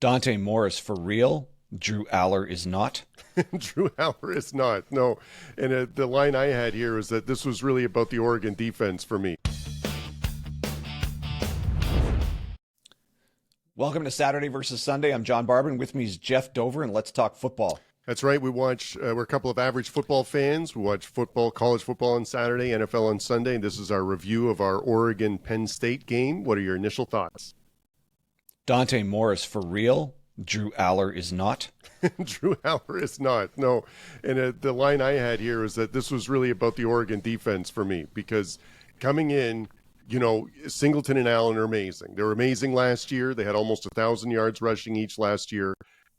Dante Moore is for real. Drew Allar is not. Drew Allar is not. No. And the line I had here is that this was really about the Oregon defense for me. Welcome to Saturday versus Sunday. I'm John Barber, and with me is Jeff Dover, and let's talk football. That's right. We're a couple of average football fans. We watch football, college football on Saturday, NFL on Sunday. This is our review of our Oregon Penn State game. What are your initial thoughts? Dante Moore is for real. Drew Allar is not. Drew Allar is not. No. And the line I had here is that this was really about the Oregon defense for me, because coming in, Singleton and Allen are amazing. They were amazing last year. They had almost 1,000 yards rushing each last year,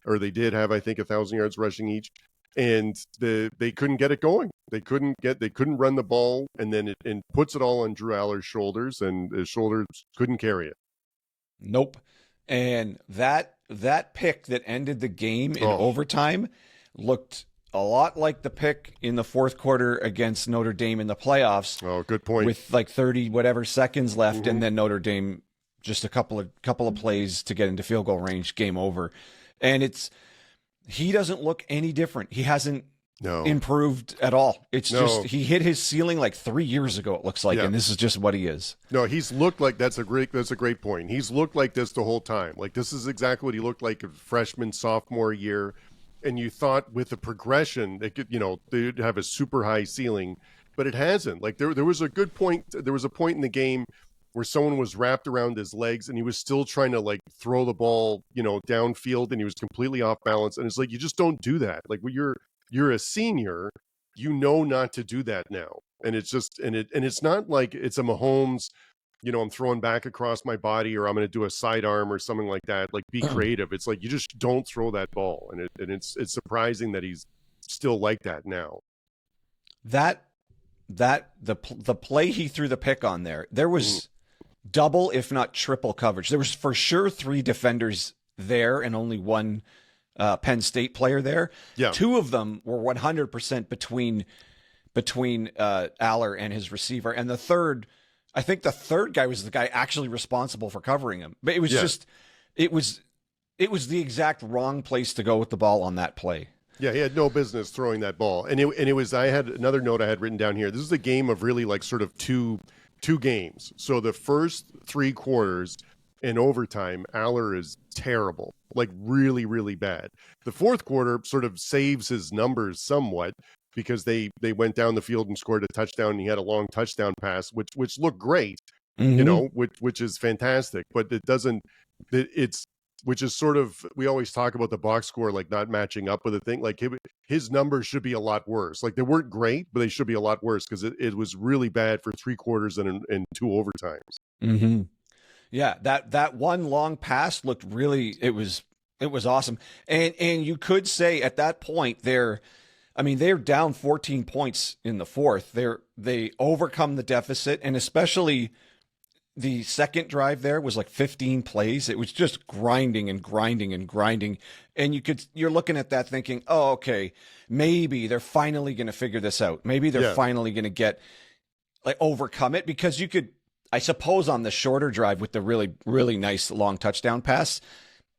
or they did have, I think, 1,000 yards rushing each. And they couldn't get it going. They couldn't run the ball, and then it puts it all on Drew Allar's shoulders, and his shoulders couldn't carry it. Nope. And that pick that ended the game in overtime looked a lot like the pick in the fourth quarter against Notre Dame in the playoffs. Oh, good point. With like 30 whatever seconds left, and then Notre Dame just a couple of plays to get into field goal range, game over. And he doesn't look any different. He hasn't improved at all. It's just he hit his ceiling like 3 years ago, it looks like, and this is just what he is. No, he's looked like that's a great point. He's looked like this the whole time. Like, this is exactly what he looked like a freshman, sophomore year. And you thought with the progression, they could, they'd have a super high ceiling, but it hasn't. Like, there was a good point. There was a point in the game where someone was wrapped around his legs and he was still trying to like throw the ball, downfield, and he was completely off balance. And it's like, you just don't do that. Like, when you're a senior, not to do that now. And it's just, and it's not like it's a Mahomes, I'm throwing back across my body, or I'm going to do a sidearm or something like that. Like, be creative. It's like, you just don't throw that ball. And it's surprising that he's still like that now. The play he threw the pick on there was double, if not triple coverage. There was for sure 3 defenders there and only one Penn State player there. Yeah. 2 of them were 100% between Allar and his receiver. And I think the third guy was the guy actually responsible for covering him. But it was it was the exact wrong place to go with the ball on that play. Yeah, he had no business throwing that ball. And it was, I had another note I had written down here. This is a game of really like sort of two games. So the first 3 quarters in overtime, Allar is terrible, like really, really bad. The fourth quarter sort of saves his numbers somewhat, because they went down the field and scored a touchdown, and he had a long touchdown pass, which looked great, which is fantastic. But which is sort of, we always talk about the box score like not matching up with a thing. Like, his numbers should be a lot worse. Like, they weren't great, but they should be a lot worse, because it was really bad for 3 quarters and 2 overtimes. Mm-hmm. Yeah, that one long pass looked really, it was awesome. And you could say at that point they're down 14 points in the fourth. They overcome the deficit, and especially the second drive there was like 15 plays. It was just grinding and grinding and grinding. And you're looking at that thinking, oh, okay, maybe they're finally going to figure this out. Maybe they're finally going to overcome it, because you could, I suppose, on the shorter drive with the really, really nice long touchdown pass,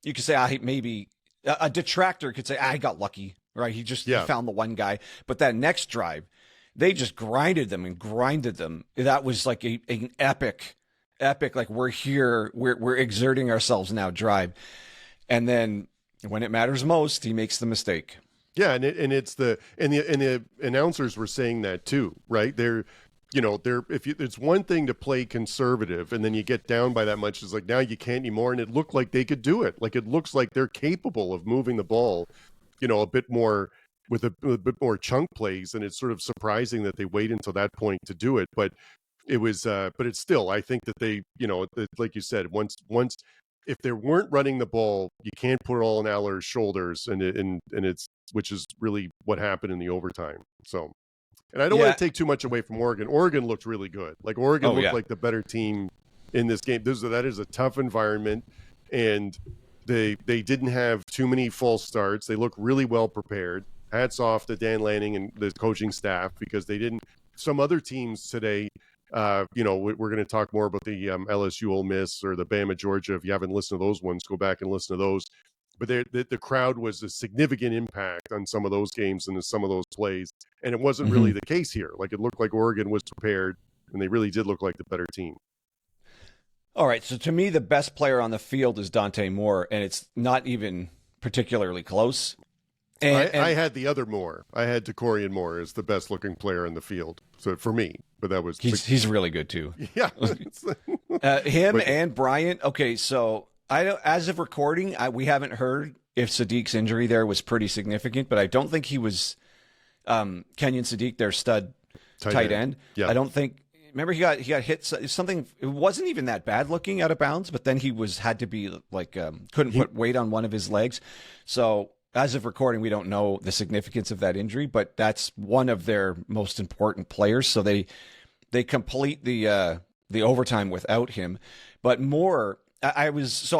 you could say, maybe a detractor could say, I got lucky. Right, he found the one guy. But that next drive, they just grinded them and grinded them. That was like an epic, like, we're here, we're exerting ourselves now drive. And then when it matters most, he makes the mistake. Yeah, and the announcers were saying that too, right? It's one thing to play conservative, and then you get down by that much. It's like, now you can't anymore. And it looked like they could do it. Like, it looks like they're capable of moving the ball, a bit more with a bit more chunk plays, and it's sort of surprising that they wait until that point to do it. But it was, but it's still, I think that they, like you said, once if they weren't running the ball, you can't put it all on Allar's shoulders, and it's, which is really what happened in the overtime. So, and I don't want to take too much away from Oregon. Oregon looked really good. Like, Oregon looked like the better team in this game. That is a tough environment, and They didn't have too many false starts. They look really well prepared. Hats off to Dan Lanning and the coaching staff, because they didn't. Some other teams today, we're going to talk more about the LSU Ole Miss or the Bama Georgia. If you haven't listened to those ones, go back and listen to those. but the crowd was a significant impact on some of those games and some of those plays. And it wasn't really the case here. Like, it looked like Oregon was prepared, and they really did look like the better team. All right, so to me, the best player on the field is Dante Moore, and it's not even particularly close. And I had the other Moore. I had Decorian Moore as the best looking player in the field. So for me, but that was he's really good too. Yeah, him and Bryant. Okay, so I don't, as of recording, we haven't heard if Sadiq's injury there was pretty significant, but I don't think he was. Kenyon Sadiq, their stud tight end. Yeah. I don't think. Remember, he got hit something. It wasn't even that bad looking out of bounds, but then he had to be like couldn't put weight on one of his legs. So as of recording, we don't know the significance of that injury, but that's one of their most important players. So they complete the overtime without him. But Moore, I was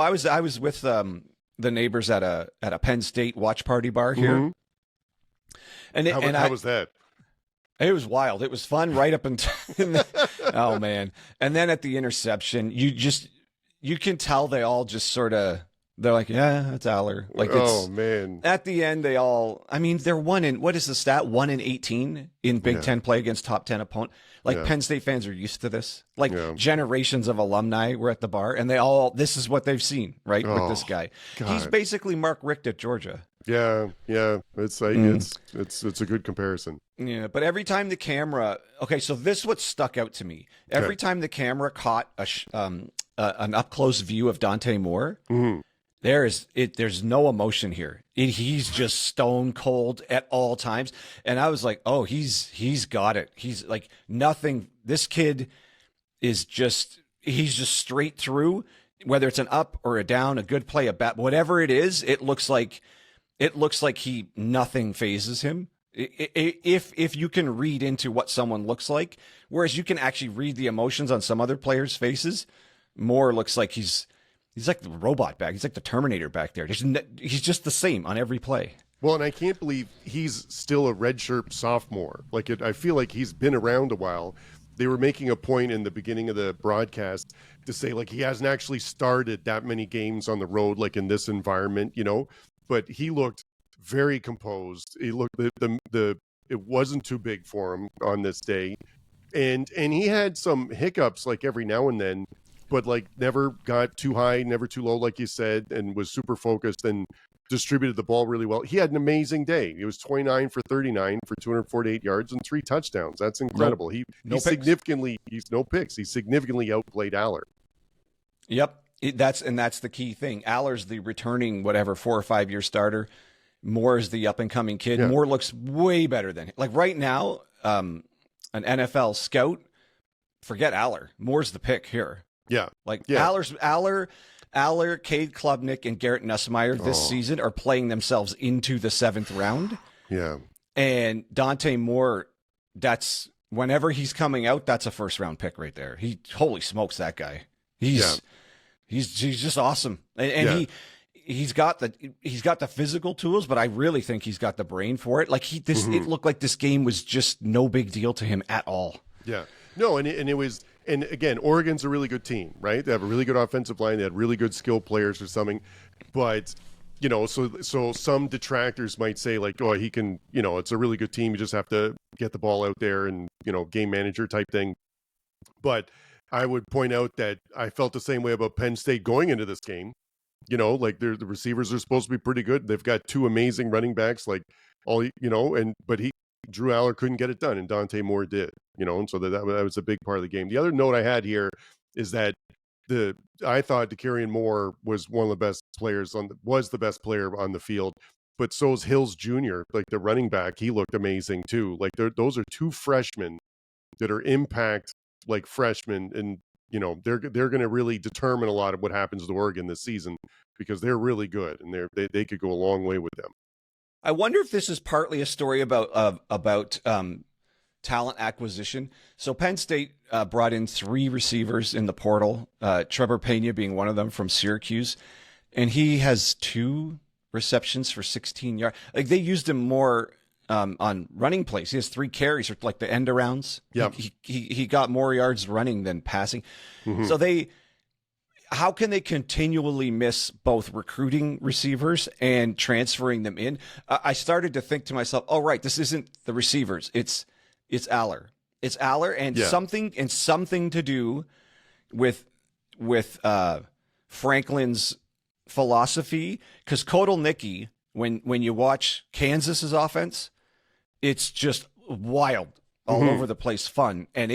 with the neighbors at a Penn State watch party bar here. How was that? It was wild. It was fun right up until oh man. And then at the interception, you can tell they all just sort of, they're like, yeah, that's Allar. Like, oh man. At the end, they all, I mean, they're what is the stat? 1-18 in Big Ten play against top 10 opponent. Like, Penn State fans are used to this. Like, generations of alumni were at the bar, and this is what they've seen, right? With this guy. God. He's basically Mark Richt at Georgia. Yeah. It's like, it's a good comparison. Yeah, but every time the camera, okay, so this what stuck out to me. Every time the camera caught an up close view of Dante Moore, there's no emotion here. He's just stone cold at all times, and I was like, oh, he's got it. He's like nothing. This kid is he's just straight through. Whether it's an up or a down, a good play, a bad, whatever it is, it looks like nothing phases him. If you can read into what someone looks like, whereas you can actually read the emotions on some other players' faces, Moore looks like he's like the robot back. He's like the Terminator back there. He's just the same on every play. Well, and I can't believe he's still a redshirt sophomore. I feel like he's been around a while. They were making a point in the beginning of the broadcast to say, like, he hasn't actually started that many games on the road, like in this environment, but he looked very composed. He looked, it wasn't too big for him on this day. And he had some hiccups, like, every now and then, but like never got too high, never too low, like you said, and was super focused and distributed the ball really well. He had an amazing day. He was 29 for 39 for 248 yards and 3 touchdowns. That's incredible. He significantly outplayed Allar. Yep. That's the key thing. Allar's the returning 4 or 5 year starter. Moore is the up and coming kid. Yeah. Moore looks way better than him. Like right now, an NFL scout, forget Allar. Moore's the pick here. Yeah. Allar, Cade Klubnik, and Garrett Nussmeier this season are playing themselves into the 7th round. Yeah. And Dante Moore, that's whenever he's coming out, that's a 1st round pick right there. Holy smokes, that guy. He's just awesome. And he's got the physical tools, but I really think he's got the brain for it. Like it looked like this game was just no big deal to him at all. Yeah. No, and it was. And again, Oregon's a really good team, right? They have a really good offensive line. They had really good skilled players or something. But, so some detractors might say, like, oh, he can, it's a really good team. You just have to get the ball out there and, game manager type thing. But I would point out that I felt the same way about Penn State going into this game. Like the receivers are supposed to be pretty good. They've got 2 amazing running backs, like but Drew Allar couldn't get it done, and Dante Moore did, and so that was a big part of the game. The other note I had here is that I thought Decorian Moore was one of the best players was the best player on the field, but so is Hills Jr., like the running back. He looked amazing too. Like those are 2 freshmen that are impact like freshmen, and they're going to really determine a lot of what happens to Oregon this season because they're really good and they could go a long way with them. I wonder if this is partly a story about talent acquisition. So Penn State brought in 3 receivers in the portal, Trevor Pena being one of them from Syracuse, and he has 2 receptions for 16 yards. Like they used him more on running plays. He has 3 carries or like the end arounds. Yeah, he got more yards running than passing. So how can they continually miss both recruiting receivers and transferring them in? I started to think to myself, oh, right, this isn't the receivers. It's Allar. It's Allar and something to do with Franklin's philosophy. Because Kotelnicki, when you watch Kansas's offense, it's just wild, all over the place, fun. And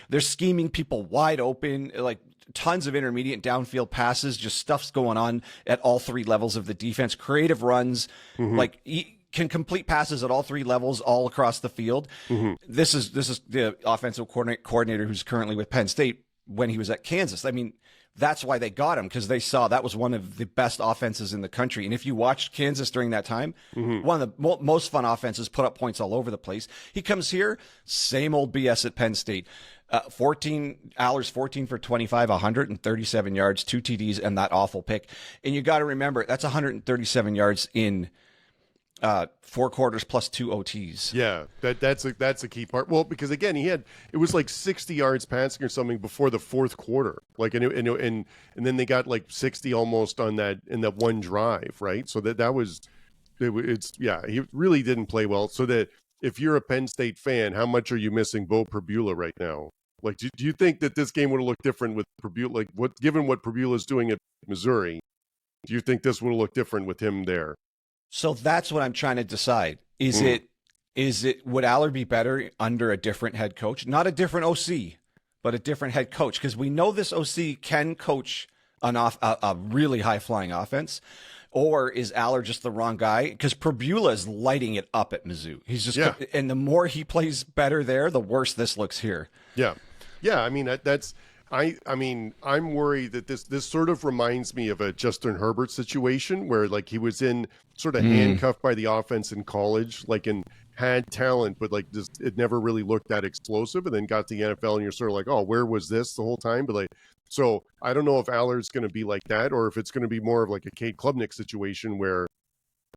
they're scheming people wide open, like tons of intermediate downfield passes, just stuff's going on at all three levels of the defense, creative runs, like can complete passes at all three levels all across the field. This is the offensive coordinator who's currently with Penn State when he was at Kansas. I mean, that's why they got him, because they saw that was one of the best offenses in the country. And if you watched Kansas during that time, one of the most fun offenses, put up points all over the place. He comes here, same old BS at Penn State. Allar's 14 for 25, 137 yards, 2 TDs, and that awful pick. And you got to remember, that's 137 yards in 4 quarters plus 2 OTs. Yeah, that's a key part. Well, because again, it was like 60 yards passing or something before the fourth quarter. Like and then they got like 60 almost in that one drive, right? So he really didn't play well. So that if you're a Penn State fan, how much are you missing Bo Pribula right now? Like, do you think that this game would have looked different with Pribula? Like, given what Pribula's doing at Missouri, do you think this would have looked different with him there? So that's what I'm trying to decide. Is it would Allar be better under a different head coach? Not a different OC, but a different head coach, because we know this OC can coach a really high flying offense. Or is Allar just the wrong guy? Because Pribula is lighting it up at Mizzou. He's just and the more he plays better there, the worse this looks here. Yeah. I mean, I'm worried that this sort of reminds me of a Justin Herbert situation where like he was in sort of handcuffed by the offense in college, like and had talent, but like just it never really looked that explosive, and then got to the NFL and you're sort of like, oh, where was this the whole time? But like, so I don't know if Allar's going to be like that or if it's going to be more of like a Cade Klubnik situation where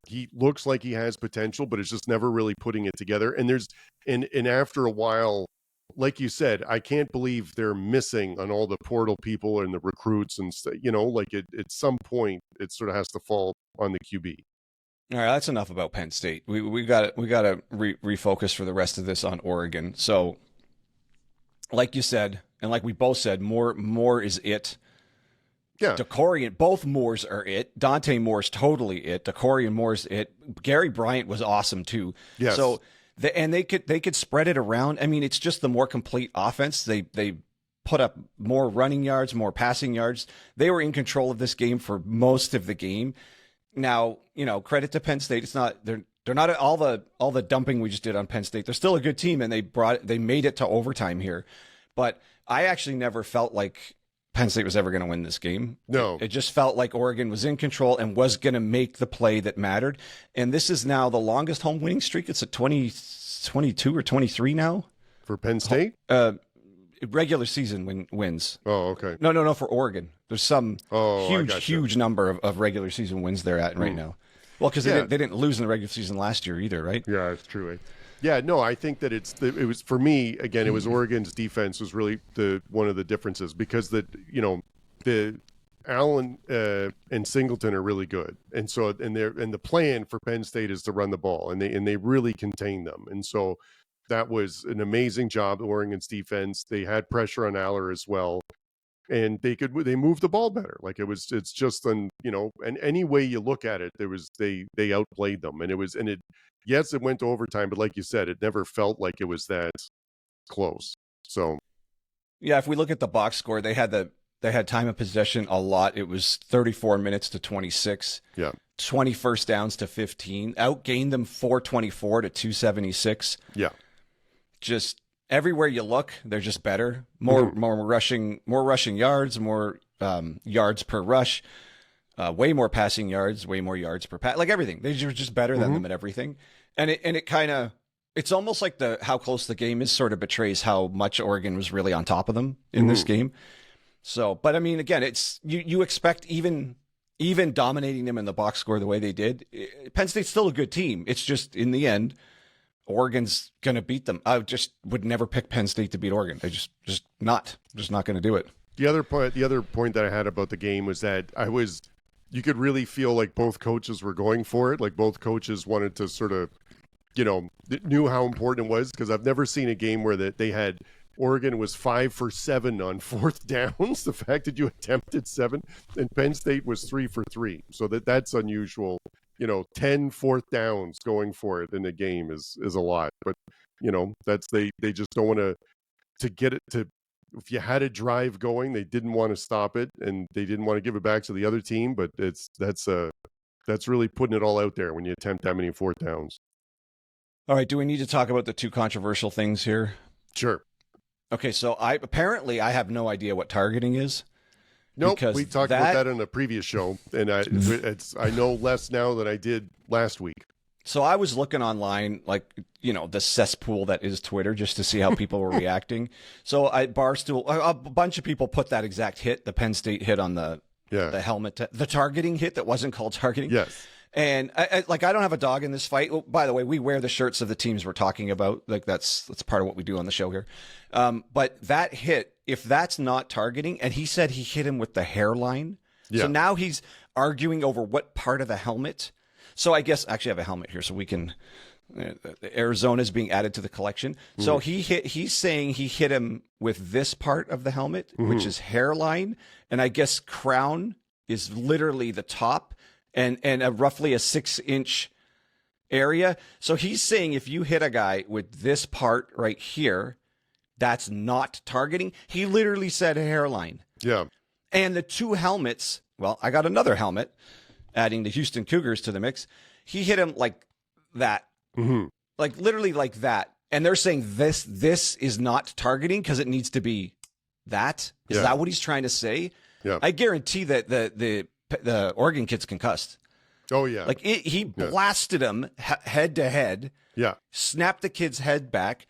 he looks like he has potential, but it's just never really putting it together. And and after a while, like you said, I can't believe they're missing on all the portal people and the recruits and like at some point it sort of has to fall on the QB. All right, that's enough about Penn State. We got to refocus for the rest of this on Oregon. So, like you said, and like we both said, Moore is it. Yeah, DeCorian, both Moores are it. Dante Moore's totally it. DeCorian Moore's it. Gary Bryant was awesome too. Yes. So. They could spread it around. I mean, it's just the more complete offense. They put up more running yards, more passing yards. They were in control of this game for most of the game. Now, credit to Penn State. It's not they're not all the dumping we just did on Penn State. They're still a good team, and they made it to overtime here. But I actually never felt like Penn State was ever going to win this game. No. It just felt like Oregon was in control and was going to make the play that mattered. And this is now the longest home winning streak. It's at 22 or 23 now. For Penn State? Regular season wins. Oh, okay. No, for Oregon. There's some huge number of regular season wins they're at right now. Well, because they didn't lose in the regular season last year either, right? Yeah, it's true. Yeah, no, I think that it was for me again. It was Oregon's defense was really one of the differences because the Allen and Singleton are really good, and so and the plan for Penn State is to run the ball, and they really contain them, and so that was an amazing job of Oregon's defense. They had pressure on Allar as well, and they moved the ball better. Like it's just and any way you look at it, they outplayed them, and yes, it went to overtime, but like you said, it never felt like it was that close. So, yeah, if we look at the box score, they had time of possession a lot. It was 34 minutes to 26. Yeah. 20 first downs to 15. Outgained them 424 to 276. Yeah. Just everywhere you look, they're just better. More rushing yards, more yards per rush. Way more passing yards, way more yards per pass, like everything. They're just better than them at everything. And it kind of, it's almost like how close the game is sort of betrays how much Oregon was really on top of them in this game. So, but I mean, again, it's, you expect even dominating them in the box score the way they did, Penn State's still a good team. It's just in the end, Oregon's going to beat them. I just would never pick Penn State to beat Oregon. They just not going to do it. The other point that I had about the game was that you could really feel like both coaches were going for it. Like both coaches wanted to sort of, knew how important it was, because I've never seen a game where they had Oregon was 5 for 7 on fourth downs. The fact that you attempted 7, and Penn State was 3 for 3. So that's unusual. 10 fourth downs going for it in a game is a lot. But that's they just don't want to get it to. If you had a drive going, they didn't want to stop it, and they didn't want to give it back to the other team. But that's really putting it all out there when you attempt that many fourth downs. All right. Do we need to talk about the two controversial things here? Sure. Okay. So I have no idea what targeting is. Nope. We talked about that in a previous show, and I know less now than I did last week. So I was looking online, like, the cesspool that is Twitter, just to see how people were reacting. So Barstool, a bunch of people put that exact hit, the Penn State hit on the helmet, the targeting hit that wasn't called targeting. Yes. And I don't have a dog in this fight. Well, by the way, we wear the shirts of the teams we're talking about. Like that's part of what we do on the show here. But that hit, if that's not targeting, and he said he hit him with the hairline. Yeah. So now he's arguing over what part of the helmet. So I guess actually I have a helmet here, so we can. Arizona's being added to the collection. Mm-hmm. So he's saying he hit him with this part of the helmet, mm-hmm. which is hairline, and I guess crown is literally the top, and roughly a 6-inch area. So he's saying if you hit a guy with this part right here, that's not targeting. He literally said hairline. Yeah. And the two helmets. Well, I got another helmet. Adding the Houston Cougars to the mix, he hit him like that, mm-hmm. like literally like that. And they're saying this is not targeting because it needs to be that. Is that what he's trying to say? Yeah. I guarantee that the Oregon kid's concussed. Oh yeah. Like he blasted him head to head. Yeah. Snapped the kid's head back.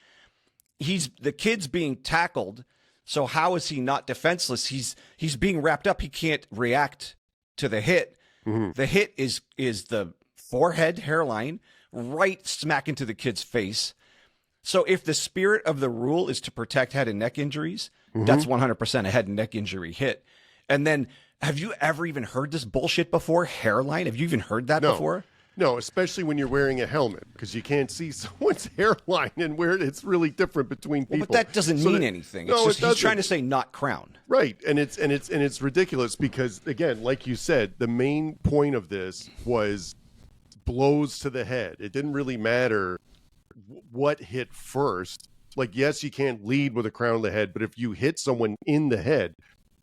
The kid's being tackled. So how is he not defenseless? He's being wrapped up. He can't react to the hit. Mm-hmm. The hit is the forehead hairline right smack into the kid's face. So if the spirit of the rule is to protect head and neck injuries, mm-hmm. that's 100% a head and neck injury hit. And then have you ever even heard this bullshit before? Hairline? Have you even heard that before? No, especially when you're wearing a helmet, because you can't see someone's hairline, and where it's really different between people. Well, but that doesn't mean anything. It's just he's trying to say not crown. Right, and it's ridiculous because, again, like you said, the main point of this was blows to the head. It didn't really matter what hit first. Like, yes, you can't lead with a crown of the head, but if you hit someone in the head,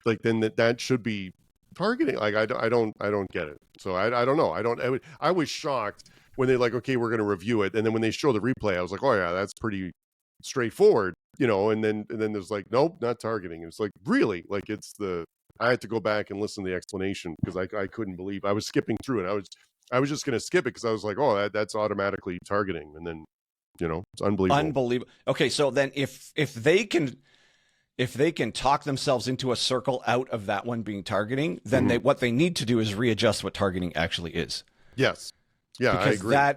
like then that should be targeting. Like I don't get it. So I don't know. I was shocked when they like, okay, we're going to review it, and then when they show the replay, I was like, oh yeah, that's pretty straightforward, and then there's like, nope, not targeting. And it's like, really? Like I had to go back and listen to the explanation because I couldn't believe I was skipping through it. I was just going to skip it because I was like, oh, that's automatically targeting, and then it's unbelievable. Okay, so then if they can talk themselves into a circle out of that one being targeting, then mm-hmm. what they need to do is readjust what targeting actually is. Yes. Yeah, because I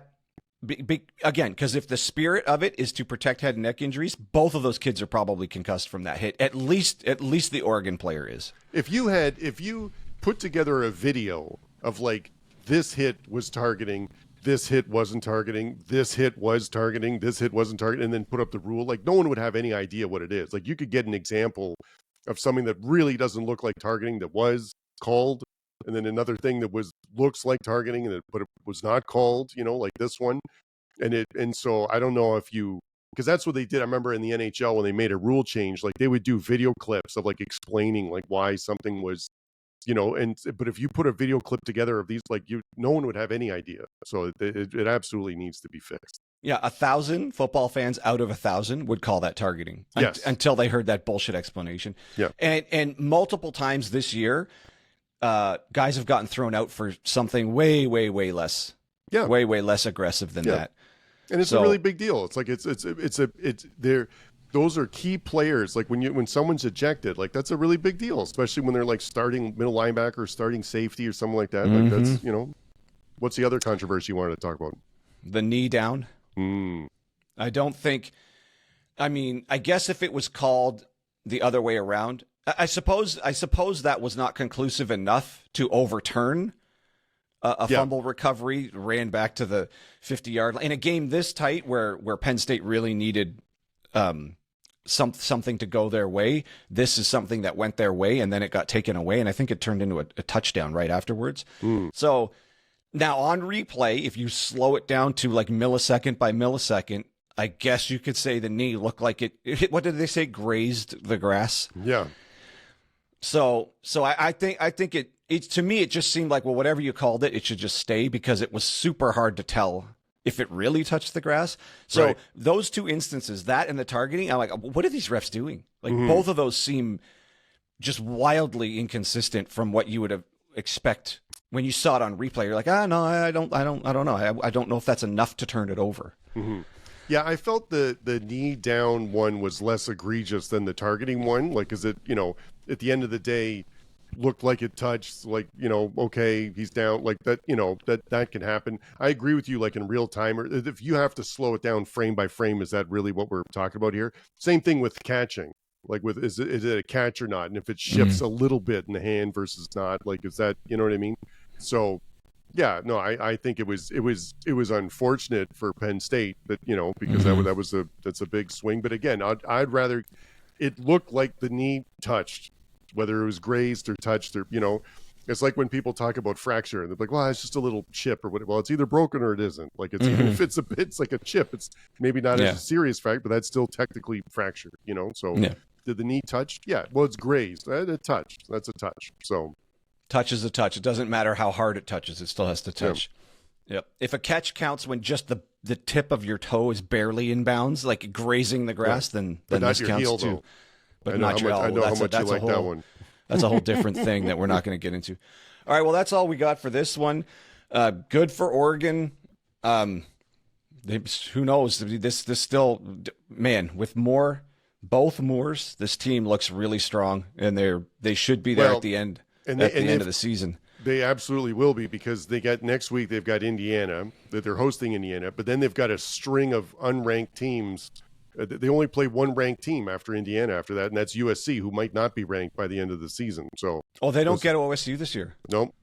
agree. Again, because if the spirit of it is to protect head and neck injuries, both of those kids are probably concussed from that hit. At least the Oregon player is. If you put together a video of like this hit was targeting, this hit wasn't targeting, this hit was targeting, this hit wasn't targeting, and then put up the rule, like no one would have any idea what it is. Like you could get an example of something that really doesn't look like targeting that was called, and then another thing that looks like targeting but it was not called, like this one. And so I don't know because that's what they did. I remember in the NHL when they made a rule change, like they would do video clips of like explaining like why something was, but if you put a video clip together of these, like no one would have any idea. So it absolutely needs to be fixed. Yeah, 1,000 football fans out of 1,000 would call that targeting. Yes. Until they heard that bullshit explanation. Yeah. And multiple times this year, guys have gotten thrown out for something way, way, way less. Yeah. Way, way less aggressive than that. And it's a really big deal. It's like those are key players. Like when someone's ejected, like that's a really big deal, especially when they're like starting middle linebacker, starting safety or something like that. Mm-hmm. Like that's, what's the other controversy you wanted to talk about? The knee down. I don't think, I guess if it was called the other way around, I suppose that was not conclusive enough to overturn a fumble recovery, ran back to the 50-yard line in a game this tight where Penn State really needed something to go their way. This is something that went their way, and then it got taken away, and I think it turned into a touchdown right afterwards. So now on replay, if you slow it down to like millisecond by millisecond, I guess you could say the knee looked like it what did they say, grazed the grass? Yeah. So I think it to me, it just seemed like, well, whatever you called it, it should just stay, because it was super hard to tell if it really touched the grass. So those two instances, that and the targeting, I'm like, what are these refs doing? Like both of those seem just wildly inconsistent from what you would expect when you saw it on replay. You're like, no, I don't know. I don't know if that's enough to turn it over. Yeah, I felt the knee down one was less egregious than the targeting one. Like, because it, at the end of the day, looked like it touched, like, okay, he's down, like that, that can happen. I agree with you, like in real time, or if you have to slow it down frame by frame, is that really what we're talking about here? Same thing with catching, like is it a catch or not? And if it shifts a little bit in the hand versus not, like, is that, you know what I mean? So yeah, no, I think it was unfortunate for Penn State that, because that's a big swing. But again, I'd rather it looked like the knee touched, whether it was grazed or touched, or, it's like when people talk about fracture and they're like, well, it's just a little chip or whatever. Well, it's either broken or it isn't. Like, it's even if it's like a chip, it's maybe not as a serious fact, but that's still technically fractured, So did the knee touch? Yeah. Well, it's grazed. It touched. That's a touch. So touch is a touch. It doesn't matter how hard it touches. It still has to touch. Yep. If a catch counts when just the tip of your toe is barely in bounds, like grazing the grass, then this counts heel, too. Though. But not your elbow. I know how much you like that one. That's a whole different thing that we're not going to get into. All right, well, that's all we got for this one. Good for Oregon. Who knows? This still, man, with both Moores, this team looks really strong, and they should be there at the end. At the end of the season. They absolutely will be, because they got next week, they've got Indiana, that they're hosting Indiana, but then they've got a string of unranked teams. They only play one ranked team after Indiana after that, and that's USC, who might not be ranked by the end of the season. So they don't get OSU this year? Nope.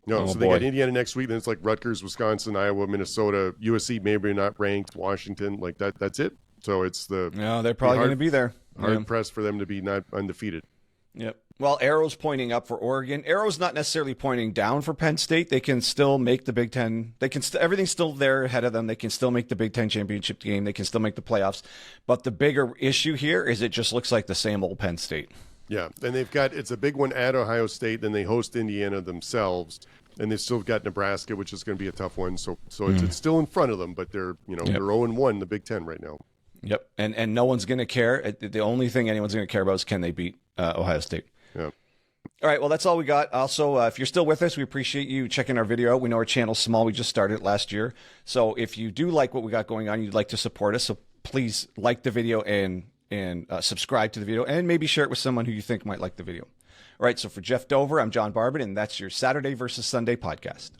No, so they got Indiana next week, then it's like Rutgers, Wisconsin, Iowa, Minnesota, USC maybe not ranked, Washington, like that. That's it. So it's they're probably going to be there. Hard pressed for them to be not undefeated. Yep. Well, arrow's pointing up for Oregon. Arrow's not necessarily pointing down for Penn State. They can still make the Big Ten. Everything's still there ahead of them. They can still make the Big Ten championship game. They can still make the playoffs. But the bigger issue here is it just looks like the same old Penn State. Yeah, and it's a big one at Ohio State. Then they host Indiana themselves, and they've still got Nebraska, which is going to be a tough one. So it's still in front of them, but they're they're 0-1 in the Big Ten right now. Yep, and no one's going to care. The only thing anyone's going to care about is can they beat Ohio State. Yeah. All right, well, that's all we got. Also, if you're still with us, we appreciate you checking our video out. We know our channel's small. We just started it last year. So if you do like what we got going on, you'd like to support us, so please like the video and subscribe to the video, and maybe share it with someone who you think might like the video. All right, so for Jeff Dover, I'm John Barbin, and that's your Saturday versus Sunday podcast.